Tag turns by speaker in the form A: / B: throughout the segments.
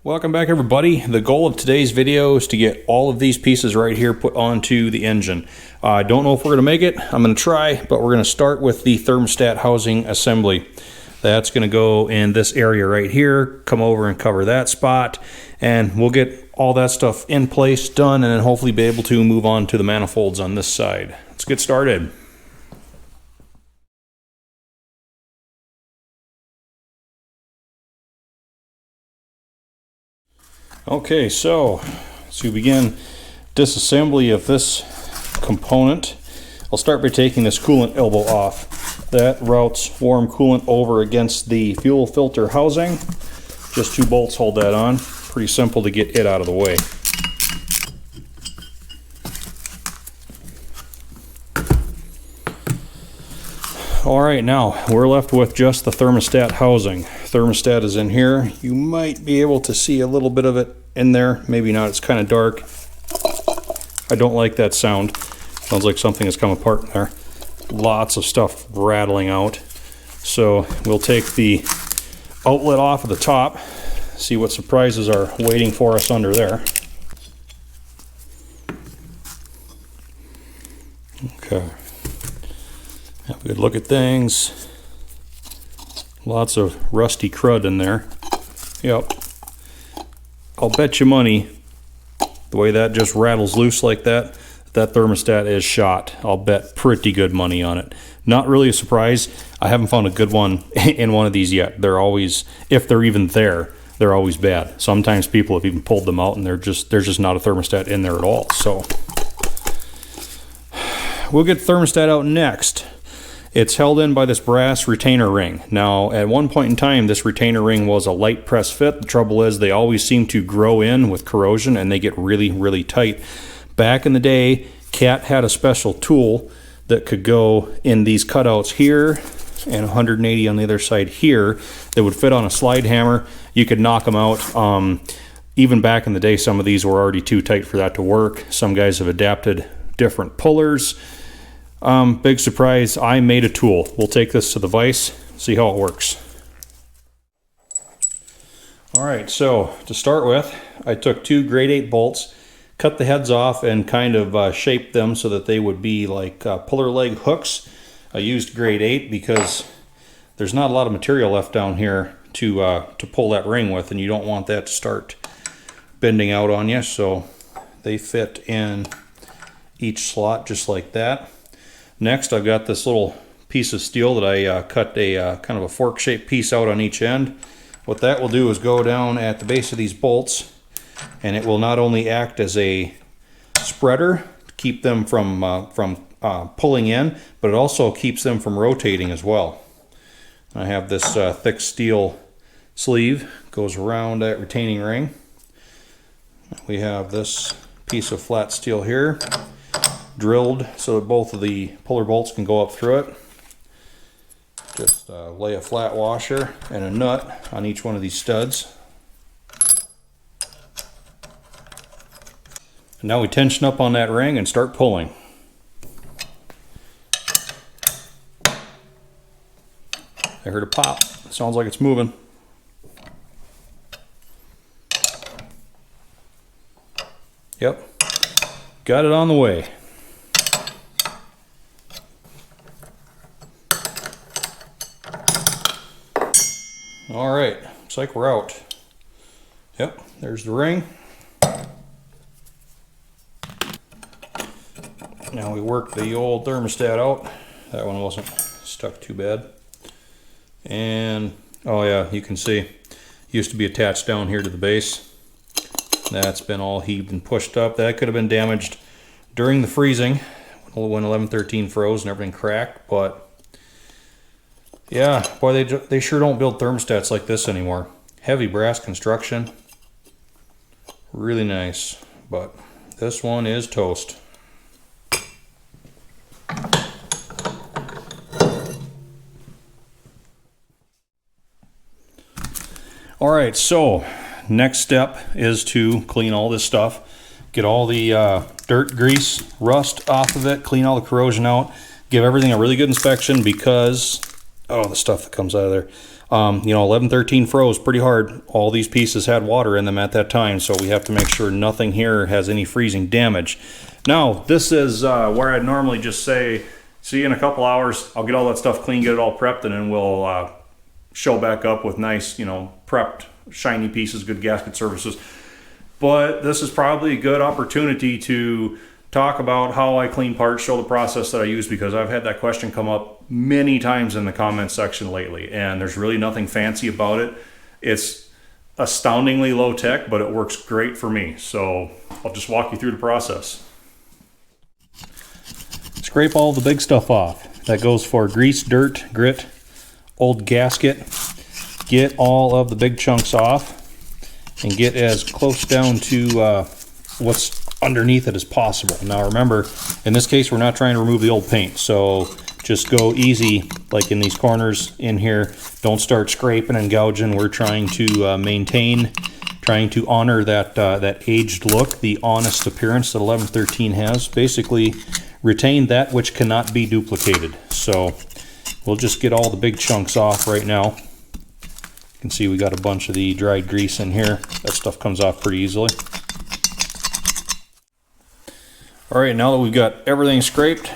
A: Welcome back, everybody. The goal of today's video is to get all of these pieces right here put onto the engine. I don't know if we're going to make it. I'm going to try, but we're going to start with the thermostat housing assembly. That's going to go in this area right here, come over and cover that spot, and we'll get all that stuff in place, done, and then hopefully be able to move on to the manifolds on this side. Let's get started. Okay, so to begin disassembly of this component, I'll start by taking this coolant elbow off. That routes warm coolant over against the fuel filter housing. Just 2 bolts hold that on. Pretty simple to get it out of the way. Alright, now we're left with just the thermostat housing. Thermostat is in here. You might be able to see a little bit of it in there. Maybe not, it's kind of dark. I don't like that sound. Sounds like something has come apart in there. Lots of stuff rattling out. So we'll take the outlet off of the top, see what surprises are waiting for us under there. Okay. Have a good look at things. Lots of rusty crud in there. Yep. I'll bet you money, the way that just rattles loose like that, that thermostat is shot. I'll bet pretty good money on it. Not really a surprise. I haven't found a good one in one of these yet. They're always, if they're even there, they're always bad. Sometimes people have even pulled them out and there's just not a thermostat in there at all. So we'll get the thermostat out next. It's held in by this brass retainer ring. Now, at one point in time, this retainer ring was a light press fit. The trouble is they always seem to grow in with corrosion and they get really, really tight. Back in the day, Cat had a special tool that could go in these cutouts here and 180 on the other side here that would fit on a slide hammer. You could knock them out. Even back in the day, some of these were already too tight for that to work. Some guys have adapted different pullers. Big surprise, I made a tool. We'll take this to the vise, see how it works. Alright, so to start with, I took 2 grade 8 bolts, cut the heads off and kind of shaped them so that they would be like puller leg hooks. I used grade 8 because there's not a lot of material left down here to pull that ring with, and you don't want that to start bending out on you, so they fit in each slot just like that. Next, I've got this little piece of steel that I cut a kind of a fork-shaped piece out on each end. What that will do is go down at the base of these bolts, and it will not only act as a spreader to keep them from pulling in, but it also keeps them from rotating as well. I have this thick steel sleeve, goes around that retaining ring. We have this piece of flat steel here, drilled so that both of the puller bolts can go up through it. Just lay a flat washer and a nut on each one of these studs. And now we tension up on that ring and start pulling. I heard a pop. It sounds like it's moving. Yep, got it on the way. All right, looks like we're out. Yep, there's the ring. Now we work the old thermostat out. That one wasn't stuck too bad. And, oh yeah, you can see, used to be attached down here to the base. That's been all heaved and pushed up. That could have been damaged during the freezing when 1113 froze and everything cracked, but yeah, boy, they sure don't build thermostats like this anymore. Heavy brass construction. Really nice. But this one is toast. Alright, so next step is to clean all this stuff. Get all the dirt, grease, rust off of it. Clean all the corrosion out. Give everything a really good inspection because, oh, the stuff that comes out of there. You know, 1113 froze pretty hard. All these pieces had water in them at that time, so we have to make sure nothing here has any freezing damage. Now, this is where I'd normally just say, see you in a couple hours. I'll get all that stuff clean, get it all prepped, and then we'll show back up with nice, you know, prepped, shiny pieces, good gasket surfaces. But this is probably a good opportunity to talk about how I clean parts, show the process that I use, because I've had that question come up many times in the comments section lately, and there's really nothing fancy about it. It's astoundingly low tech, but it works great for me. So I'll just walk you through the process. Scrape all the big stuff off. That goes for grease, dirt, grit, old gasket. Get all of the big chunks off and get as close down to what's underneath it as possible. Now remember, in this case, we're not trying to remove the old paint, so just go easy, like in these corners in here. Don't start scraping and gouging. We're trying to maintain, trying to honor that aged look, the honest appearance that 1113 has. Basically, retain that which cannot be duplicated. So we'll just get all the big chunks off right now. You can see we got a bunch of the dried grease in here. That stuff comes off pretty easily. All right, now that we've got everything scraped,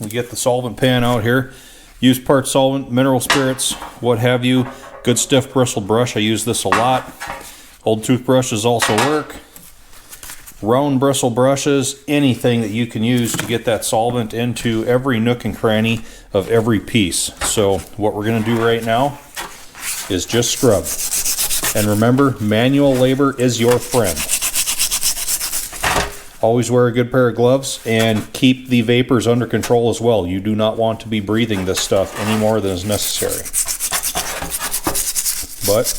A: we get the solvent pan out here. Use part solvent, mineral spirits, what have you. Good stiff bristle brush. I use this a lot. Old toothbrushes also work. Round bristle brushes, anything that you can use to get that solvent into every nook and cranny of every piece. So what we're going to do right now is just scrub. And remember, manual labor is your friend. Always wear a good pair of gloves and keep the vapors under control as well. You do not want to be breathing this stuff any more than is necessary. But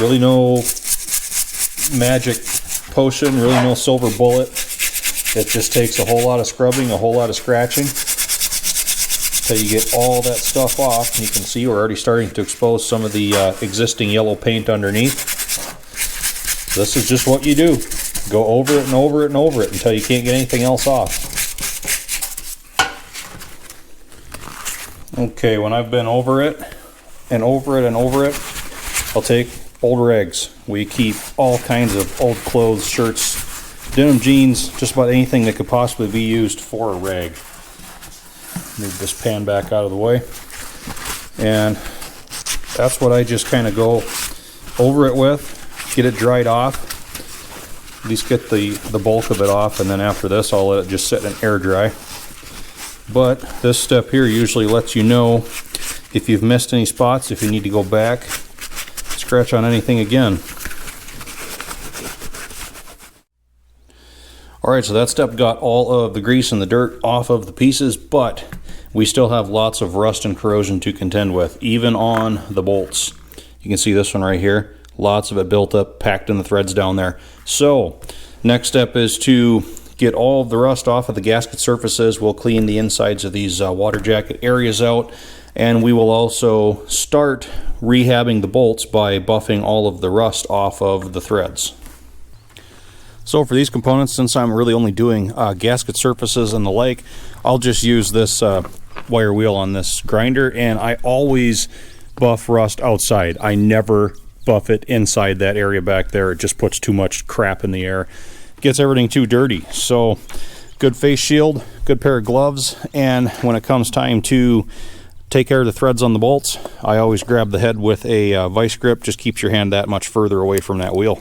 A: really no magic potion, really no silver bullet. It just takes a whole lot of scrubbing, a whole lot of scratching until you get all that stuff off. You can see we're already starting to expose some of the existing yellow paint underneath. This is just what you do. Go over it and over it and over it until you can't get anything else off. Okay, when I've been over it and over it and over it, I'll take old rags. We keep all kinds of old clothes, shirts, denim jeans, just about anything that could possibly be used for a rag. Move this pan back out of the way. And that's what I just kind of go over it with, get it dried off. At least get the bulk of it off, and then after this I'll let it just sit and air dry. But this step here usually lets you know if you've missed any spots, if you need to go back, scratch on anything again. Alright, so that step got all of the grease and the dirt off of the pieces, but we still have lots of rust and corrosion to contend with, even on the bolts. You can see this one right here. Lots of it built up, packed in the threads down there. So, next step is to get all of the rust off of the gasket surfaces. We'll clean the insides of these water jacket areas out, and we will also start rehabbing the bolts by buffing all of the rust off of the threads. So for these components, since I'm really only doing gasket surfaces and the like, I'll just use this wire wheel on this grinder, and I always buff rust outside. I never buff it inside that area back there. It just puts too much crap in the air. Gets everything too dirty. So good face shield, good pair of gloves, and when it comes time to take care of the threads on the bolts, I always grab the head with a vice grip. Just keeps your hand that much further away from that wheel.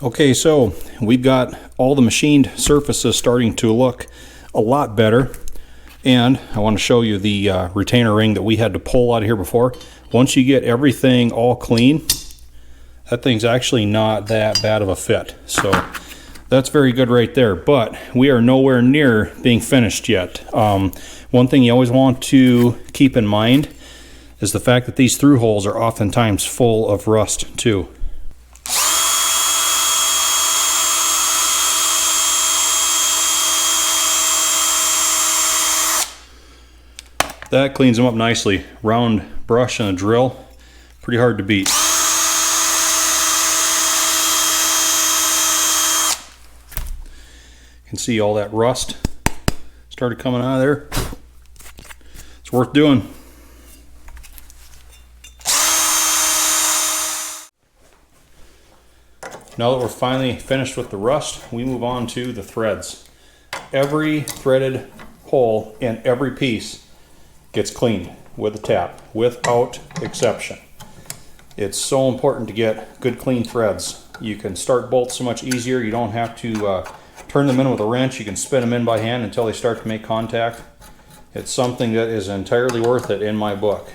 A: Okay, so we've got all the machined surfaces starting to look a lot better, and I want to show you the retainer ring that we had to pull out of here before. Once you get everything all clean, that thing's actually not that bad of a fit. So that's very good right there, but we are nowhere near being finished yet. One thing you always want to keep in mind is the fact that these through holes are oftentimes full of rust too. That cleans them up nicely. Round brush and a drill, pretty hard to beat. You can see all that rust started coming out of there. It's worth doing. Now that we're finally finished with the rust, we move on to the threads. Every threaded hole in every piece gets cleaned with a tap, without exception. It's so important to get good clean threads. You can start bolts so much easier. You don't have to turn them in with a wrench. You can spin them in by hand until they start to make contact. It's something that is entirely worth it in my book.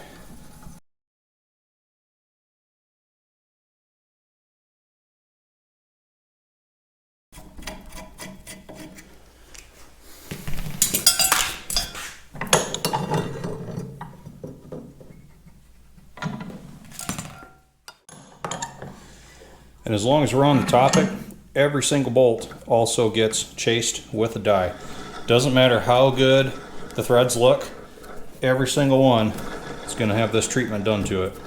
A: And as long as we're on the topic, every single bolt also gets chased with a die. Doesn't matter how good the threads look, every single one is going to have this treatment done to it.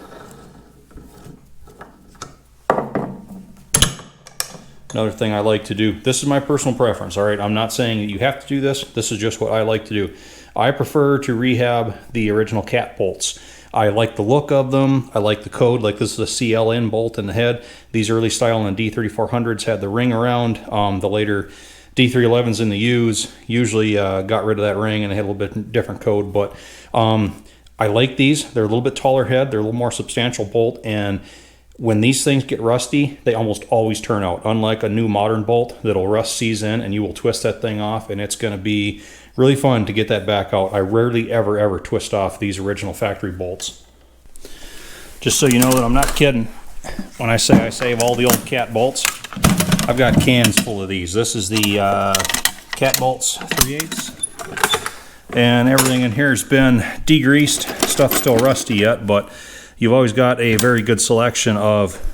A: Another thing I like to do, this is my personal preference, all right? I'm not saying that you have to do this. This is just what I like to do. I prefer to rehab the original cat bolts. I like the look of them. I like the code. Like this is a CLN bolt in the head. These early style and D3400s had the ring around. The later D311s in the U's usually got rid of that ring and they had a little bit different code. But I like these. They're a little bit taller head. They're a little more substantial bolt. And when these things get rusty, they almost always turn out. Unlike a new modern bolt that'll rust seize in and you will twist that thing off and it's going to be really fun to get that back out. I rarely ever twist off these original factory bolts. Just so you know that I'm not kidding when I say I save all the old cat bolts. I've got cans full of these. This is the cat bolts 3/8. And everything in here has been degreased. Stuff's still rusty yet, but you've always got a very good selection of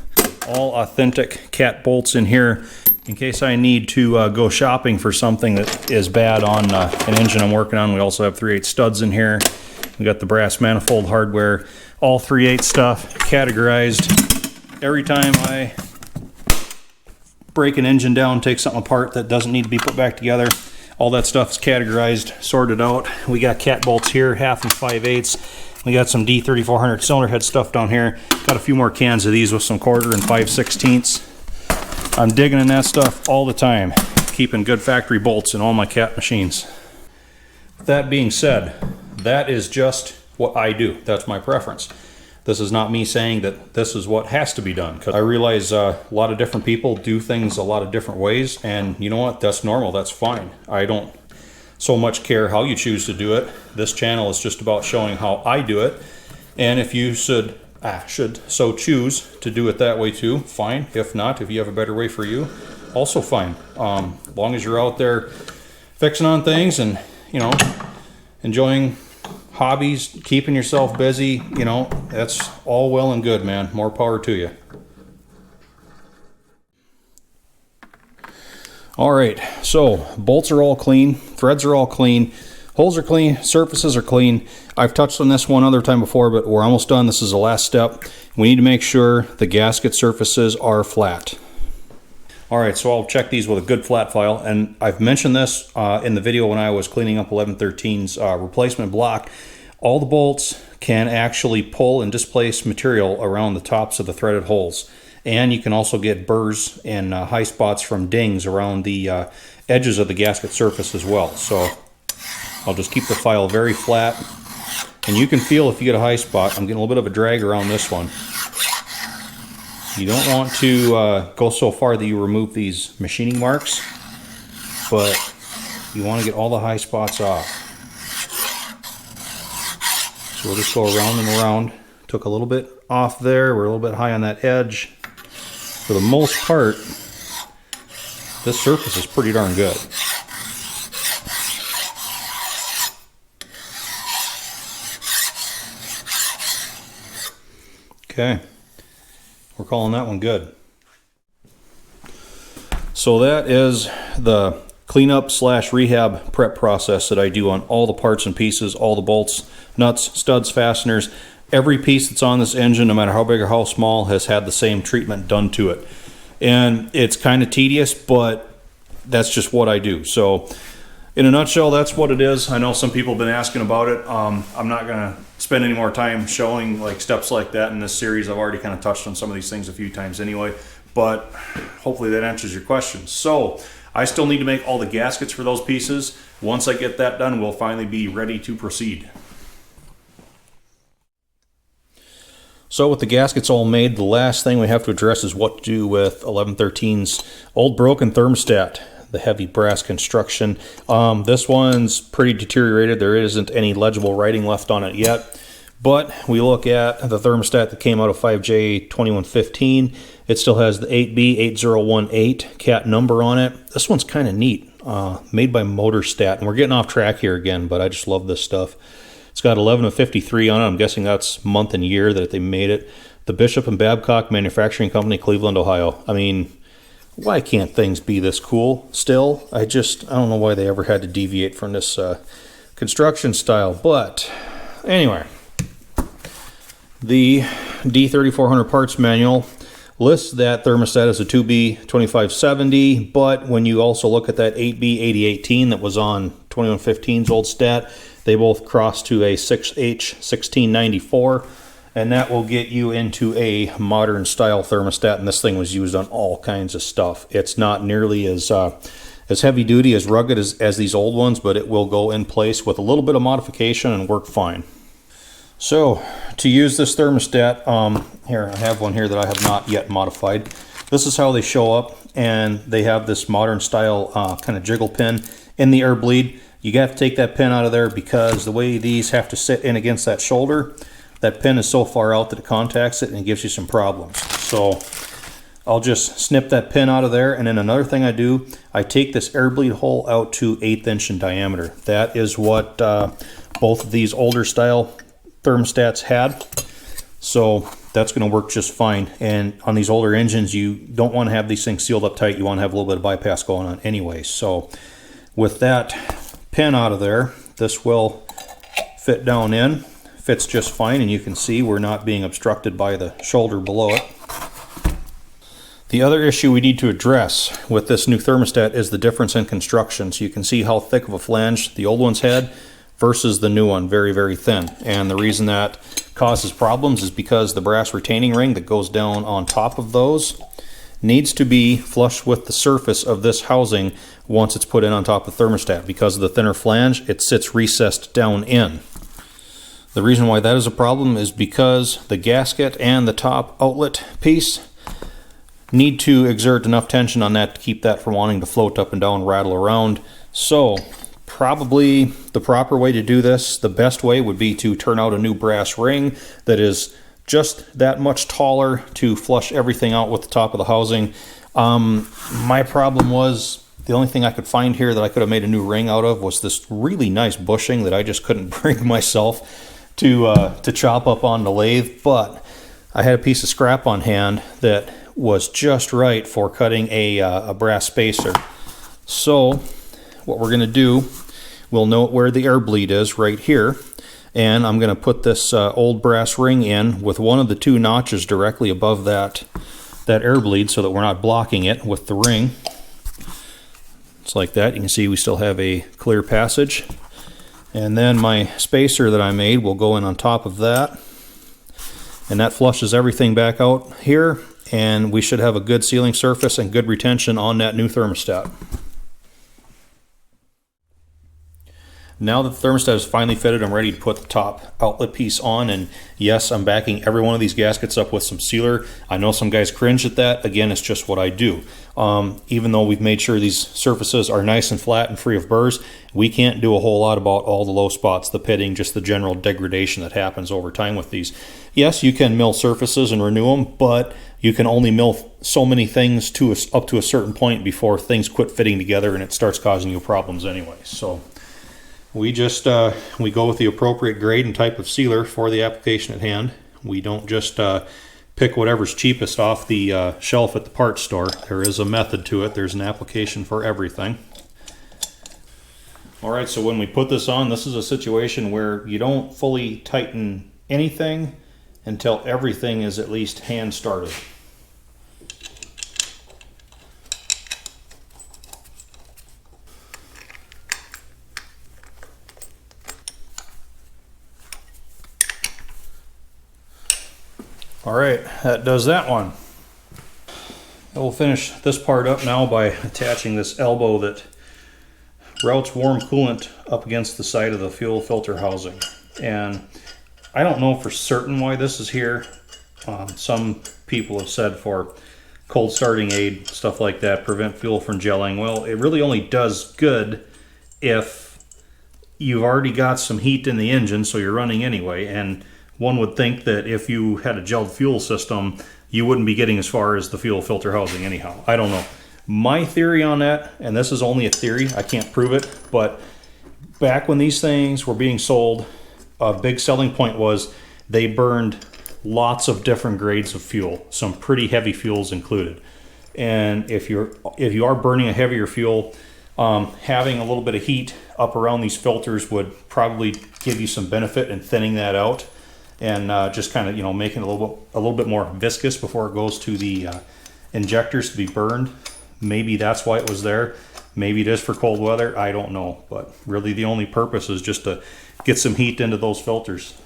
A: all authentic cat bolts in here in case I need to go shopping for something that is bad on an engine I'm working on. We also have 3/8 studs in here. We got the brass manifold hardware, all 3/8 stuff, categorized. Every time I break an engine down, take something apart that doesn't need to be put back together, all that stuff is categorized, sorted out. We got cat bolts here, 1/2 and 5/8. We got some D3400 cylinder head stuff down here. Got a few more cans of these with some 1/4 and 5/16. I'm digging in that stuff all the time, keeping good factory bolts in all my cat machines. That being said, that is just what I do. That's my preference. This is not me saying that this is what has to be done, because I realize a lot of different people do things a lot of different ways, and you know what? That's normal. That's fine. I don't so much care how you choose to do it. This channel is just about showing how I do it, and if you should so choose to do it that way too, fine. If not, if you have a better way for you, also fine. As long as you're out there fixing on things and, you know, enjoying hobbies, keeping yourself busy, you know, that's all well and good, man. More power to you. All right, so bolts are all clean, threads are all clean, holes are clean, surfaces are clean. I've touched on this one other time before, but we're almost done. This is the last step. We need to make sure the gasket surfaces are flat. All right, so I'll check these with a good flat file, and I've mentioned this in the video when I was cleaning up 1113's replacement block. All the bolts can actually pull and displace material around the tops of the threaded holes. And you can also get burrs and high spots from dings around the edges of the gasket surface as well. So I'll just keep the file very flat. And you can feel if you get a high spot. I'm getting a little bit of a drag around this one. You don't want to go so far that you remove these machining marks, but you want to get all the high spots off. So we'll just go around and around. Took a little bit off there. We're a little bit high on that edge. For the most part, this surface is pretty darn good. Okay, we're calling that one good. So that is the cleanup / rehab prep process that I do on all the parts and pieces, all the bolts, nuts, studs, fasteners. Every piece that's on this engine, no matter how big or how small, has had the same treatment done to it. And it's kind of tedious, but that's just what I do. So in a nutshell, that's what it is. I know some people have been asking about it. I'm not going to spend any more time showing like steps like that in this series. I've already kind of touched on some of these things a few times anyway, but hopefully that answers your questions. So I still need to make all the gaskets for those pieces. Once I get that done, we'll finally be ready to proceed. So with the gaskets all made, the last thing we have to address is what to do with 1113's old broken thermostat, the heavy brass construction. This one's pretty deteriorated. There isn't any legible writing left on it yet. But we look at the thermostat that came out of 5J2115. It still has the 8B8018 cat number on it. This one's kind of neat, made by Motorstat. And we're getting off track here again, but I just love this stuff. It's got 11 of 53 on it. I'm guessing that's month and year that they made it. The Bishop and Babcock Manufacturing Company, Cleveland, Ohio. I mean, why can't things be this cool still? I don't know why they ever had to deviate from this construction style. But anyway, the D3400 parts manual lists that thermostat as a 2B2570, but when you also look at that 8B8018 that was on 2115's old stat, they both cross to a 6H1694, and that will get you into a modern style thermostat, and this thing was used on all kinds of stuff. It's not nearly as heavy duty, as rugged as these old ones, but it will go in place with a little bit of modification and work fine. So to use this thermostat, here I have one here that I have not yet modified. This is how they show up, and they have this modern style kind of jiggle pin in the air bleed. You have to take that pin out of there because the way these have to sit in against that shoulder, that pin is so far out that it contacts it and it gives you some problems. So I'll just snip that pin out of there, and then another thing I do, I take this air bleed hole out to 1/8 inch in diameter. That is what both of these older style thermostats had. So that's going to work just fine. And on these older engines, you don't want to have these things sealed up tight. You want to have a little bit of bypass going on anyway. So with that pin out of there, this will fit down in. Fits just fine, and you can see we're not being obstructed by the shoulder below it. The other issue we need to address with this new thermostat is the difference in construction. So you can see how thick of a flange the old ones had versus the new one, very, very thin. And the reason that causes problems is because the brass retaining ring that goes down on top of those needs to be flush with the surface of this housing once it's put in on top of the thermostat. Because of the thinner flange, it sits recessed down in. The reason why that is a problem is because the gasket and the top outlet piece need to exert enough tension on that to keep that from wanting to float up and down, rattle around. So probably the proper way to do this, the best way, would be to turn out a new brass ring that is just that much taller to flush everything out with the top of the housing. My problem was, the only thing I could find here that I could have made a new ring out of was this really nice bushing that I just couldn't bring myself to chop up on the lathe. But I had a piece of scrap on hand that was just right for cutting a brass spacer. So what we're going to do, we'll note where the air bleed is right here, and I'm going to put this old brass ring in with one of the two notches directly above that air bleed so that we're not blocking it with the ring. It's like that. You can see we still have a clear passage. And then my spacer that I made will go in on top of that, and that flushes everything back out here, and we should have a good sealing surface and good retention on that new thermostat. now that the thermostat is finally fitted, I'm ready to put the top outlet piece on. And yes, I'm backing every one of these gaskets up with some sealer. I know some guys cringe at that. Again, it's just what I do. Even though we've made sure these surfaces are nice and flat and free of burrs, we can't do a whole lot about all the low spots, the pitting, just the general degradation that happens over time with these. Yes, you can mill surfaces and renew them, but you can only mill so many things up to a certain point before things quit fitting together and it starts causing you problems anyway. So we just we go with the appropriate grade and type of sealer for the application at hand. We don't just pick whatever's cheapest off the shelf at the parts store. There is a method to it. There's an application for everything. All right, so when we put this on, this is a situation where you don't fully tighten anything until everything is at least hand started. All right, that does that one. I will finish this part up now by attaching this elbow that routes warm coolant up against the side of the fuel filter housing. And I don't know for certain why this is here. Some people have said for cold starting aid, stuff like that, prevent fuel from gelling. Well, it really only does good if you've already got some heat in the engine, so you're running anyway. And one would think that if you had a gelled fuel system, you wouldn't be getting as far as the fuel filter housing anyhow. I don't know. My theory on that, and this is only a theory, I can't prove it, but back when these things were being sold, a big selling point was they burned lots of different grades of fuel, some pretty heavy fuels included. And if you are burning a heavier fuel, having a little bit of heat up around these filters would probably give you some benefit in thinning that out and just kind of, you know, making it a little bit more viscous before it goes to the injectors to be burned. Maybe that's why it was there. Maybe it is for cold weather. I don't know. But really the only purpose is just to get some heat into those filters.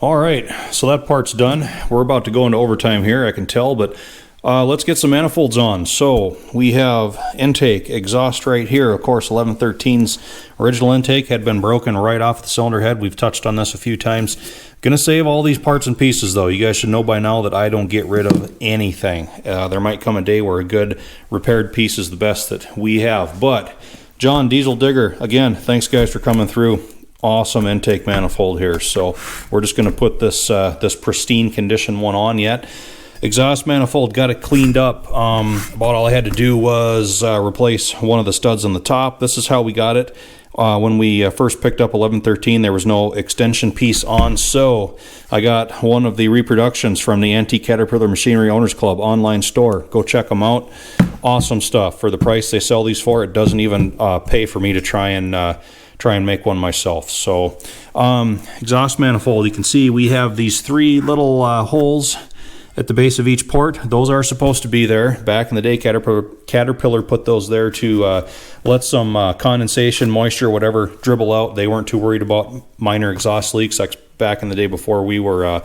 A: All right, so that part's done. We're about to go into overtime here, I can tell, but let's get some manifolds on. So we have intake, exhaust right here. Of course, 1113's original intake had been broken right off the cylinder head. We've touched on this a few times. Gonna save all these parts and pieces though. You guys should know by now that I don't get rid of anything. There might come a day where a good repaired piece is the best that we have. But John, Diesel Digger, again, thanks guys for coming through. Awesome intake manifold here. So we're just gonna put this this pristine condition one on yet. Exhaust manifold, got it cleaned up. About all I had to do was replace one of the studs on the top. This is how we got it. When we first picked up 1113, there was no extension piece on, so I got one of the reproductions from the Antique Caterpillar Machinery Owners Club online store. Go check them out. Awesome stuff. For the price they sell these for, it doesn't even pay for me to try and make one myself. So exhaust manifold, you can see we have these three little holes at the base of each port. Those are supposed to be there. Back in the day, Caterpillar put those there to let some condensation, moisture, whatever, dribble out. They weren't too worried about minor exhaust leaks like back in the day before we were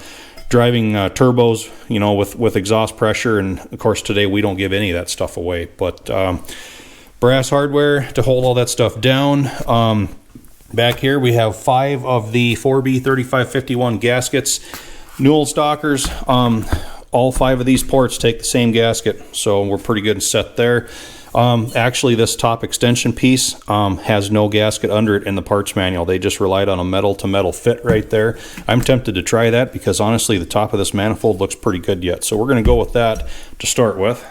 A: driving turbos, you know, with exhaust pressure. And of course today we don't give any of that stuff away. But brass hardware to hold all that stuff down. Back here we have 5 of the 4B3551 gaskets. New old stockers. All 5 of these ports take the same gasket, so we're pretty good and set there. Actually, this top extension piece has no gasket under it in the parts manual. They just relied on a metal-to-metal fit right there. I'm tempted to try that because honestly, the top of this manifold looks pretty good yet. So we're going to go with that to start with.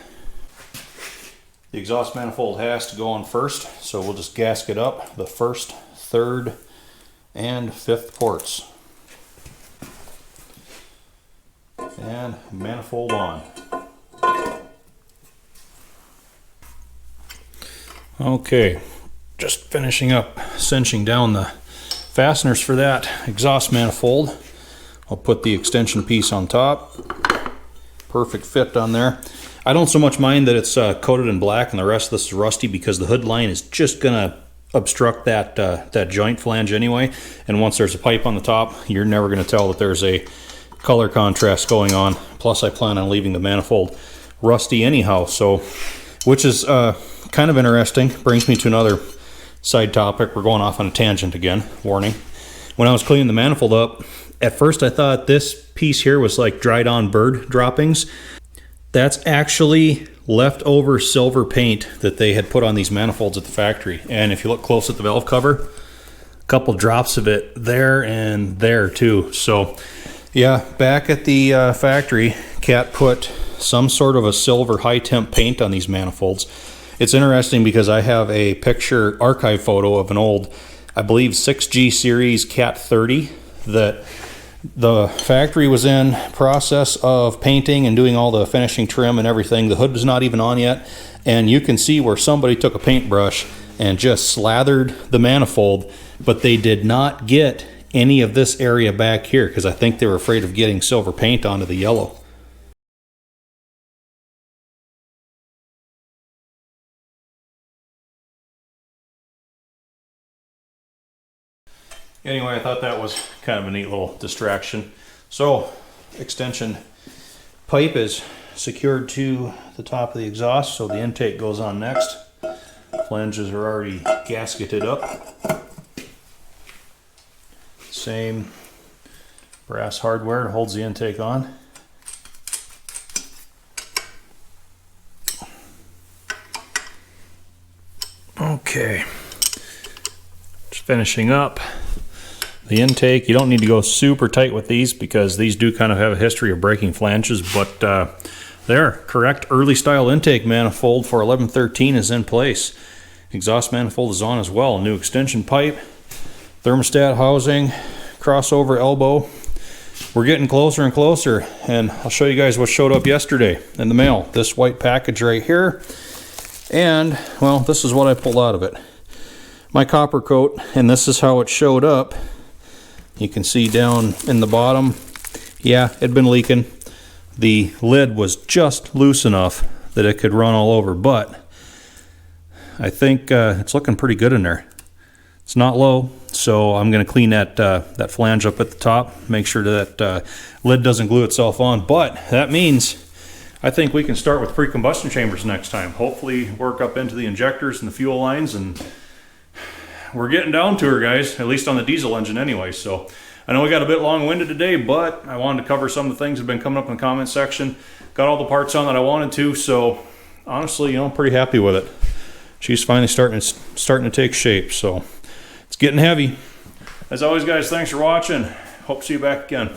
A: The exhaust manifold has to go on first, so we'll just gasket up the 1st, 3rd, and 5th ports. And manifold on. Okay, just finishing up cinching down the fasteners for that exhaust manifold. I'll put the extension piece on top. Perfect fit on there. I don't so much mind that it's coated in black and the rest of this is rusty because the hood line is just gonna obstruct that joint flange anyway. And once there's a pipe on the top, you're never gonna tell that there's a color contrast going on. Plus I plan on leaving the manifold rusty anyhow, so which is kind of interesting. Brings me to another side topic. We're going off on a tangent again, warning. When I was cleaning the manifold up, at first I thought this piece here was like dried on bird droppings. That's actually leftover silver paint that they had put on these manifolds at the factory. And if you look close at the valve cover, a couple drops of it there and there too. So yeah, back at the factory, Cat put some sort of a silver high temp paint on these manifolds. It's interesting because I have a picture archive photo of an old, I believe 6G series Cat 30 that the factory was in process of painting and doing all the finishing trim and everything. The hood was not even on yet, and you can see where somebody took a paintbrush and just slathered the manifold, but they did not get any of this area back here because I think they were afraid of getting silver paint onto the yellow. Anyway, I thought that was kind of a neat little distraction. So, extension pipe is secured to the top of the exhaust, so the intake goes on next. Flanges are already gasketed up. Same brass hardware holds the intake on. Okay, just finishing up the intake. You don't need to go super tight with these because these do kind of have a history of breaking flanges, but there, correct early style intake manifold for 1113 is in place. Exhaust manifold is on as well. New extension pipe, thermostat housing, crossover elbow. We're getting closer and closer, and I'll show you guys what showed up yesterday in the mail. This white package right here, and well, this is what I pulled out of it. My copper coat, and this is how it showed up. You can see down in the bottom, yeah, it'd been leaking. The lid was just loose enough that it could run all over, but I think it's looking pretty good in there. It's not low, so I'm going to clean that flange up at the top, make sure that lid doesn't glue itself on. But that means I think we can start with pre-combustion chambers next time. Hopefully work up into the injectors and the fuel lines, and we're getting down to her, guys, at least on the diesel engine anyway. So I know we got a bit long-winded today, but I wanted to cover some of the things that have been coming up in the comment section. Got all the parts on that I wanted to, so honestly, I'm pretty happy with it. She's finally starting to take shape, so it's getting heavy. As always, guys, thanks for watching. Hope to see you back again.